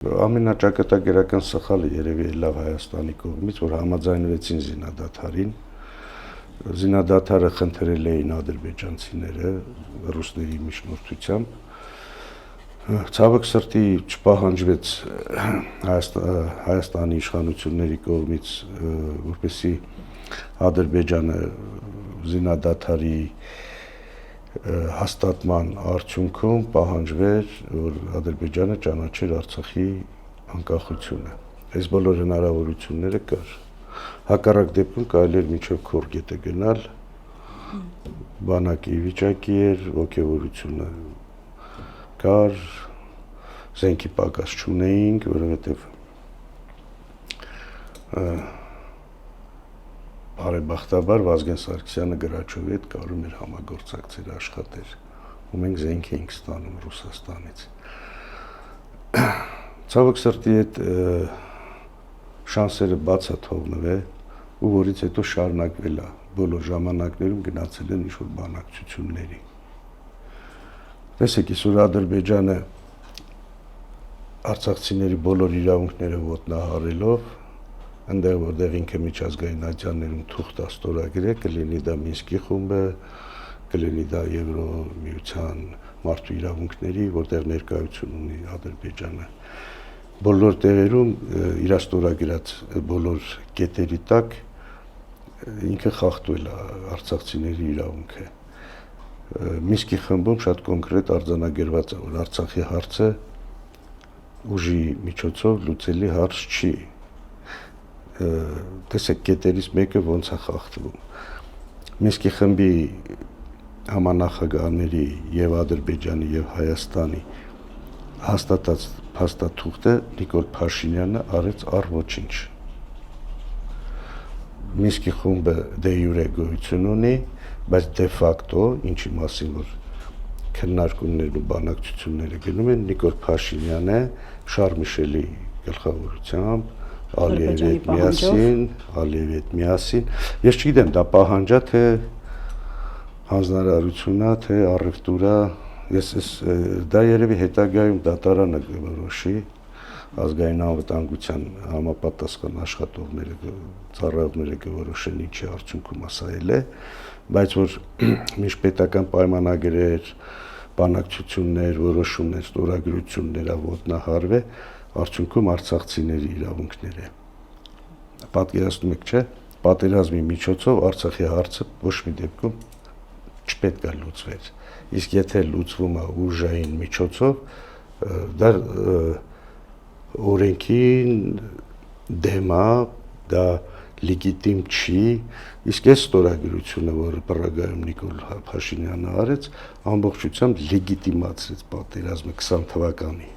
Ամենաճակատագրական սխալը երևի լավ Հայաստանի կողմից, որ համաձայնվեցին զինադադարին։ Զինադադարը խնդրել էին ադրբեջանցիները ռուսների միջնորդությամբ։ Ցավոք սրտի չպահանջվեց Հայաստանի իշխանությունների կողմից, որպեսզի Ադրբեջանը զինադադարի հաստատման արդյունքում պահանջվեր, որ Ադրբեջանը ճանաչեր Արցախի անկախությունը։ Այս բոլոր հնարավորությունները կար։ Հակառակ դեպքում կարելի էր մինչև Քորգետը գնալ, բանակի վիճակի էր, ոգևորությունը կար, զենքի պակաս չունեինք, որովհետև բարեբախտաբար Վազգեն Սարգսյանը Գրաչովի հետ կարում էր համագործակցել, աշխատել, ու մենք զենք էինք ստանում Ռուսաստանից։ Ցավոք սրտի այդ շանսերը բաց է թողնվել, ու որից հետո շարունակվել է, բոլոր ժամանակներում գնացել են ինչ-որ բանակցությունների։ Տեսեք, այսօր Ադրբեջանը արցախցիների բոլոր իրավունքները ոտնահարելով, այնտեղ որտեղ ինքը միջազգային ատյաններում թուղթ է ստորագրել, կլինի դա Մինսկի խումբը, կլինի դա Եվրոմիության մարդու իրավունքների, որտեղ ներկայություն ունի Ադրբեջանը։ Բոլոր տեղերում իր ստորագրած բոլոր կետերի տակ ինքը խախտվել է արցախցիների իրավունքը։ Մինսկի խմբում շատ կոնկրետ արձանագրված է, որ Արցախի հարցը ուժի միջոցով լուծելի հարց չի։ Տեսեք, կետերից մեկը ոնց է խախտվում։ Մինսկի խմբի համանախագահների եւ Ադրբեջանի եւ Հայաստանի հաստատած փաստաթուղթը Նիկոլ Փաշինյանը արեց առ ոչինչ։ Մինսկի խումբը դե յուրե գոյություն ունի, բայց դե ֆակտո, ինչի մասին որ քննարկումներն ու բանակցությունները գնում են, Նիկոլ Փաշինյանը Շարլ Միշելի գլխավորությամբ Ալիևի հետ միասին, ես չգիտեմ, դա պահանջ է, թե հանձնարարություն է, թե առևտուր է, դա երևի հետագայում դատարանը կորոշի, ազգային անվտանգության համապատասխան աշխատողները, ծառայողները կորոշեն ինչի արդյունքում ասայել է, բայց որ միջպետական պայմանագրեր, բանակցություններ, որոշումներ, ստորագրություններ ոտնահարվե, արդյունքում արցախցիների իրավունքները։ Պատկերացնում եք, չէ՞, պատերազմի միջոցով Արցախի հարցը ոչ մի դեպքում չպետք է լուծվեր։ Իսկ եթե լուծվում է ուժային միջոցով, դա օրենքին դեմ է, դա լեգիտիմ չի, իսկ այս ստորագրությունը, որը Պրագայում Նիկոլ Փաշինյանը արեց, ամբողջությամբ լեգիտիմացրեց պատերազմը 20 թվականի